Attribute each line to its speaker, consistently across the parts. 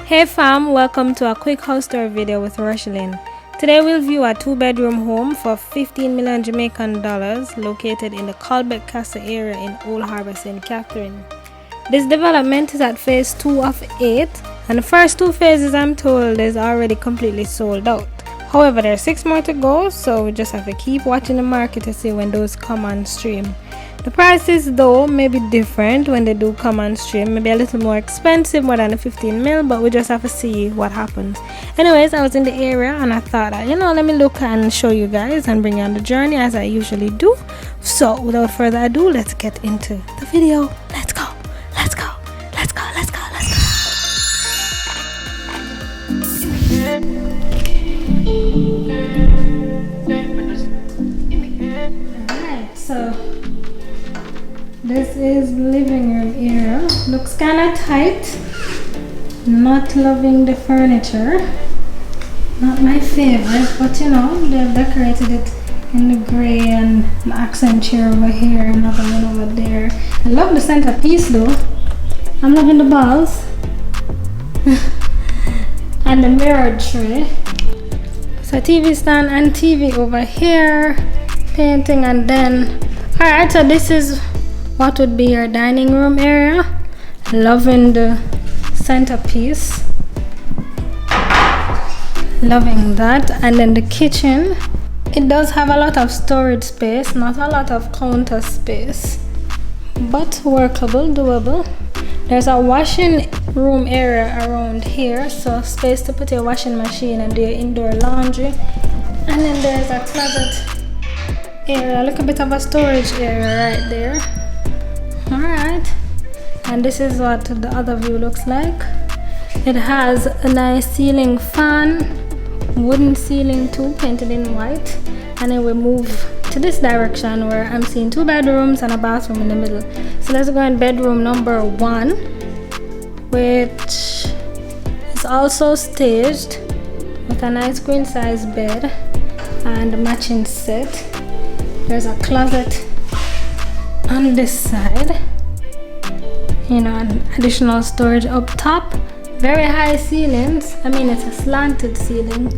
Speaker 1: Hey fam, welcome to a quick house tour video with Rochielin. Today we'll view a 2-bedroom home for 15 million Jamaican dollars located in the Colbeck Castle area in Old Harbour, St. Catherine. This development is at phase 2 of 8 and the first 2 phases, I'm told, is already completely sold out. However, there are 6 more to go, so we just have to keep watching the market to see when those come on stream. The prices though may be different when they do come on stream, maybe a little more expensive, more than the 15 mil, but we just have to see what happens. Anyways, I was in the area and I thought, let me look and show you guys and bring you on the journey as I usually do. So without further ado, let's get into the video. Let's go. Let's go. Let's go. Let's go. Let's go. Alright, so this is the living room area. Looks kind of tight. Not loving the furniture. Not my favorite, but they've decorated it in the grey and an accent chair over here, another one over there. I love the centerpiece though. I'm loving the balls. And the mirror tray. So TV stand and TV over here. Painting and then... Alright, so this is what would be your dining room area. Loving the centerpiece. Loving that. And then the kitchen. It does have a lot of storage space, not a lot of counter space, but workable, doable. There's a washing room area around here, so space to put your washing machine and do your indoor laundry. And then there's a closet area, look, a bit of a storage area right there. Alright, and this is what the other view looks like. It has a nice ceiling fan, wooden ceiling too, painted in white. And then we move to this direction where I'm seeing 2 bedrooms and a bathroom in the middle. So let's go in bedroom number 1, which is also staged with a nice queen size bed and a matching set. There's a closet on this side, and additional storage up top. Very high ceilings. I mean, it's a slanted ceiling,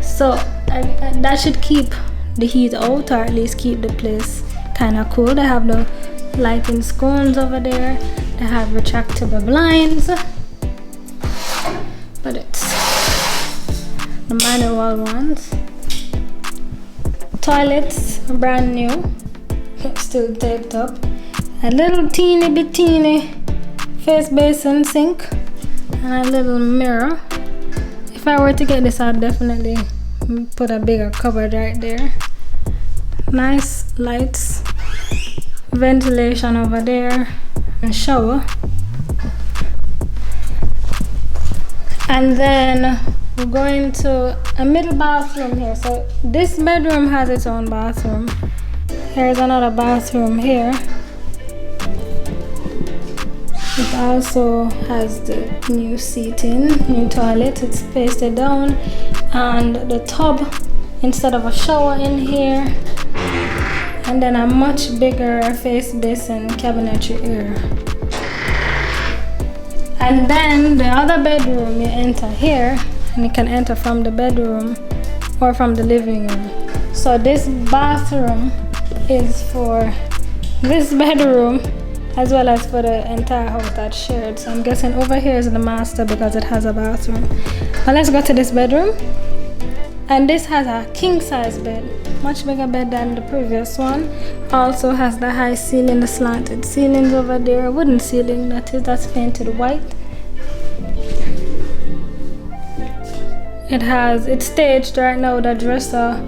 Speaker 1: so that should keep the heat out, or at least keep the place kind of cool. They have the lighting scones over there. They have retractable blinds, but it's the manual ones. Toilets are brand new, still taped up. A little teeny bitty face basin sink and a little mirror. If I were to get this, I'd definitely put a bigger cupboard right there. Nice lights, ventilation over there, and shower. And then we're going to a middle bathroom here. So this bedroom has its own bathroom. Here's another bathroom here. It also has the new seating, new toilet. It's pasted down, and the tub instead of a shower in here, and then a much bigger face basin cabinetry area. And then the other bedroom, you enter here, and you can enter from the bedroom or from the living room. So this bathroom is for this bedroom as well as for the entire house that's shared. So I'm guessing over here is the master because it has a bathroom. But let's go to this bedroom. And this has a king size bed, much bigger bed than the previous one. Also has the high ceiling, the slanted ceilings over there, wooden ceiling that's painted white. It's staged right now, the dresser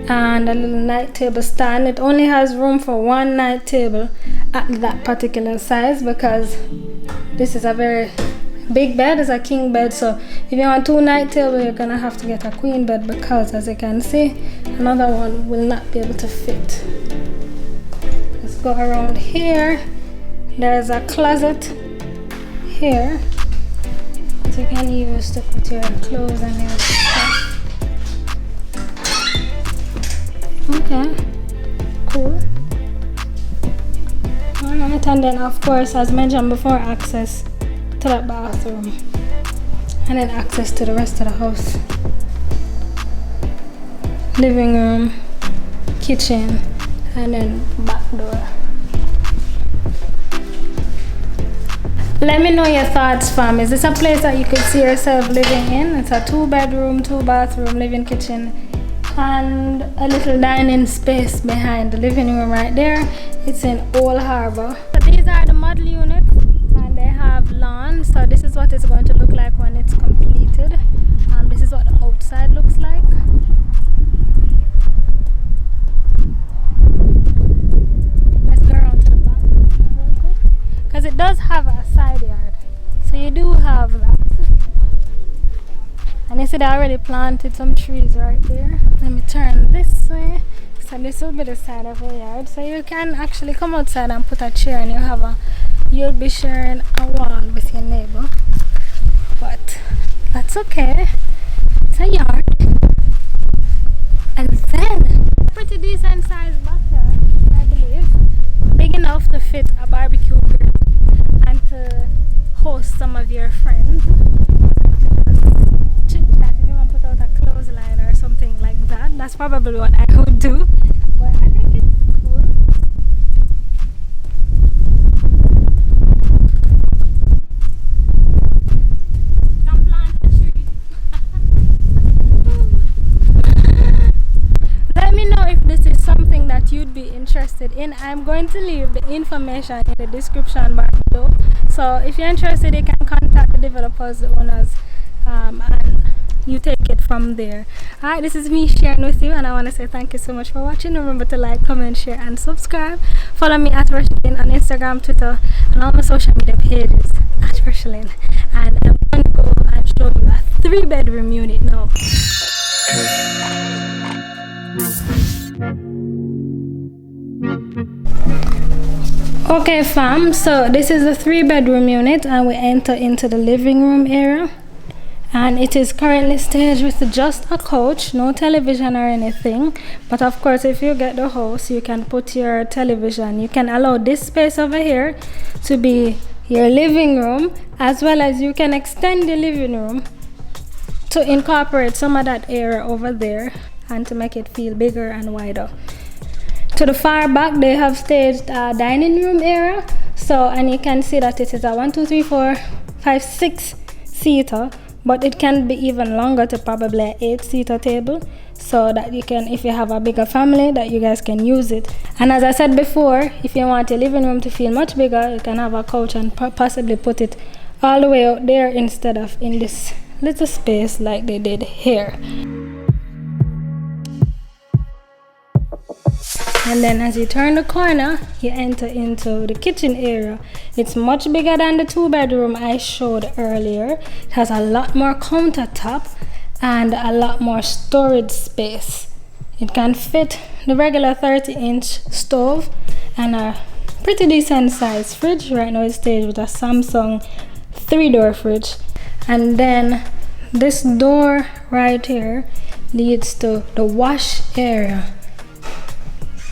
Speaker 1: and a little night table stand. It only has room for 1 night table at that particular size because this is a very big bed. It's a king bed, so if you want 2 night table, you're gonna have to get a queen bed because, as you can see, another one will not be able to fit. Let's go around here. There's a closet here that you can use to put your clothes and your stuff. Okay, cool. Alright, and then of course, as mentioned before, access to that bathroom. and then access to the rest of the house. Living room, kitchen, and then back door. Let me know your thoughts, fam. Is this a place that you could see yourself living in? It's a 2-bedroom, 2-bathroom, living kitchen, and a little dining space behind the living room right there. It's in Old Harbour. So these are the model units, and they have lawn. So this is what it's going to look like when it's completed. This is what the outside looks like. Let's go around to the back real quick, because it does have a side yard. So you do have that. And you see they already planted some trees right there. Let me turn this way. So this will be the side of the yard. So you can actually come outside and put a chair, and you'll be sharing a wall with your neighbor. But that's okay. It's a yard. And then pretty decent sized backyard, I believe. Big enough to fit a barbecue grill and to host some of your friends. That if you want to put out a clothesline or something like that, that's probably what I would do. But I think it's cool. Can plant a tree. Let me know if this is something that you'd be interested in. I'm going to leave the information in the description box below. So if you're interested, you can contact the developers, the owners, and you take it from there. Alright, this is me sharing with you, and I want to say thank you so much for watching. Remember to like, comment, share, and subscribe. Follow me at Rochielin on Instagram, Twitter, and all my social media pages at Rochielin. And I'm going to go and show you a 3-bedroom unit now. Okay, fam, so this is a 3-bedroom unit, and we enter into the living room area. And it is currently staged with just a couch, no television or anything. But of course, if you get the house, you can put your television. You can allow this space over here to be your living room, as well as you can extend the living room to incorporate some of that area over there and to make it feel bigger and wider. To the far back, they have staged a dining room area. So, and you can see that it is a 1, 2, 3, 4, 5, 6 seater. But it can be even longer to probably an 8-seater table, so that you can, if you have a bigger family, that you guys can use it. And as I said before, if you want your living room to feel much bigger, you can have a couch and possibly put it all the way out there instead of in this little space like they did here. And then as you turn the corner, you enter into the kitchen area. It's much bigger than the 2-bedroom I showed earlier. It has a lot more countertop and a lot more storage space. It can fit the regular 30-inch stove and a pretty decent sized fridge. Right now it's staged with a Samsung 3-door fridge. And then this door right here leads to the wash area.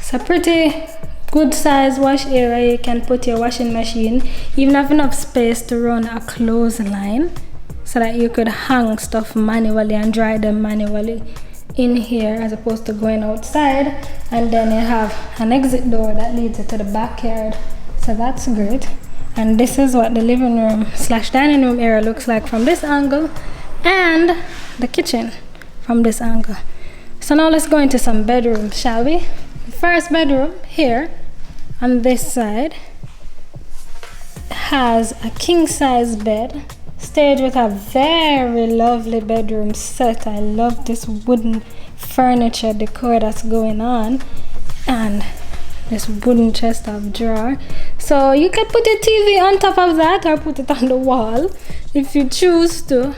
Speaker 1: It's a pretty good size wash area. You can put your washing machine. You even have enough space to run a clothesline so that you could hang stuff manually and dry them manually in here as opposed to going outside. And then you have an exit door that leads to the backyard. So that's great. And this is what the living room / dining room area looks like from this angle, and the kitchen from this angle. So now let's go into some bedrooms, shall we? First bedroom here on this side has a king-size bed staged with a very lovely bedroom set. I love this wooden furniture decor that's going on, and this wooden chest of drawer. So you can put your TV on top of that or put it on the wall if you choose to.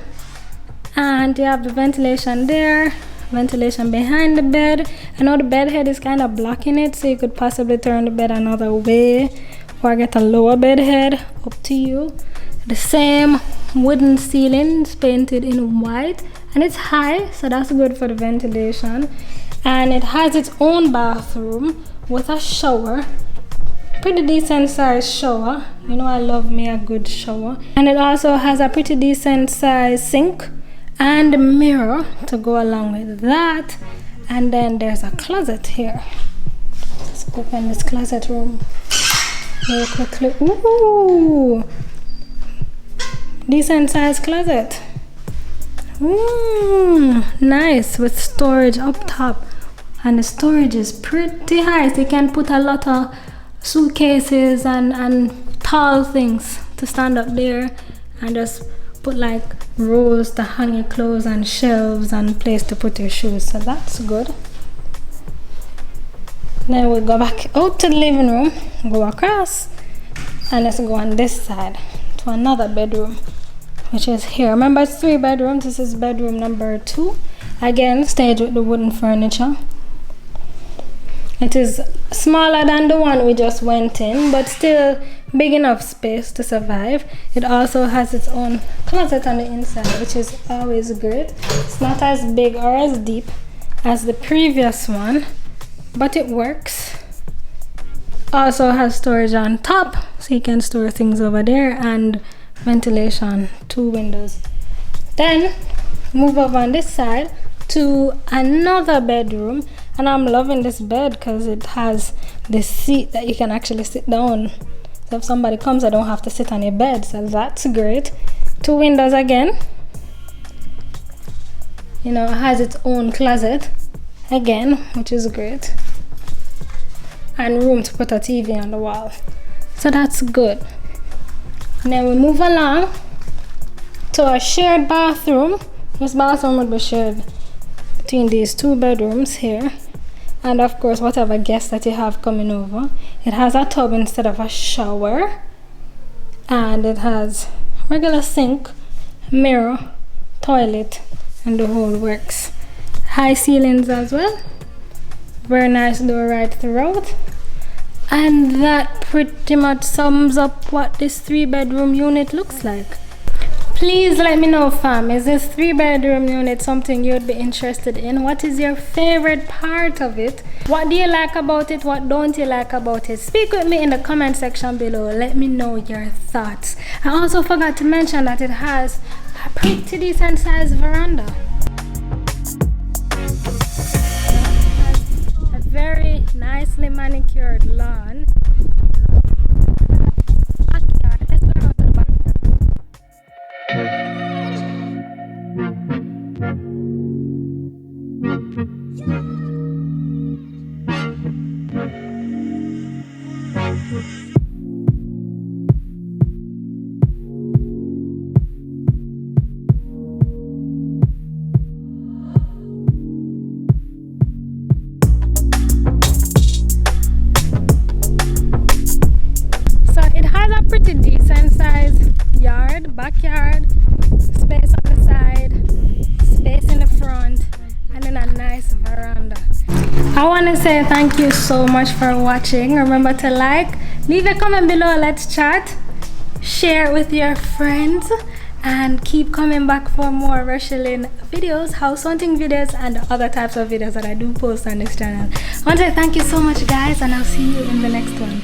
Speaker 1: And you have the ventilation there, ventilation behind the bed. I know the bed head is kind of blocking it, so you could possibly turn the bed another way or get a lower bed head, up to you. The same wooden ceilings painted in white, and it's high, so that's good for the ventilation. And it has its own bathroom with a shower pretty decent sized shower. You know I love me a good shower. And it also has a pretty decent sized sink and a mirror to go along with that. And then there's a closet here. Let's open this closet room very quickly. Ooh, decent sized closet. Ooh, nice, with storage up top. And the storage is pretty high, so you can put a lot of suitcases and tall things to stand up there, and just put like rows to hang your clothes and shelves and place to put your shoes. So that's good. Then we go back out to the living room, go across, and let's go on this side to another bedroom, which is here. Remember, it's 3 bedrooms. This is bedroom number 2. Again, staged with the wooden furniture. It is smaller than the one we just went in, but still big enough space to survive. It also has its own closet on the inside, which is always great. It's not as big or as deep as the previous one, but it works. Also has storage on top, so you can store things over there, and ventilation, 2 windows. Then move over on this side to another bedroom, and I'm loving this bed because it has this seat that you can actually sit down. So if somebody comes, I don't have to sit on your bed, so that's great. 2 windows again. You know, it has its own closet again, which is great, and room to put a TV on the wall, so that's good. And then we move along to a shared bathroom. This bathroom would be shared between these 2 bedrooms here, and of course whatever guests that you have coming over. It has a tub instead of a shower, and it has regular sink, mirror, toilet, and the whole works. High ceilings as well. Very nice door right throughout. And that pretty much sums up what this 3-bedroom unit looks like. Please let me know, fam, is this 3-bedroom unit something you'd be interested in? What is your favorite part of it? What do you like about it? What don't you like about it? Speak with me in the comment section below. Let me know your thoughts. I also forgot to mention that it has a pretty decent sized veranda. A very nicely manicured lawn. Let's go around to the backyard. Pretty decent sized yard, backyard, space on the side, space in the front, and then a nice veranda. I want to say thank you so much for watching. Remember to like, leave a comment below, let's chat, share with your friends, and keep coming back for more Rochielin videos, house hunting videos, and other types of videos that I do post on this channel. I want to say thank you so much, guys, and I'll see you in the next one.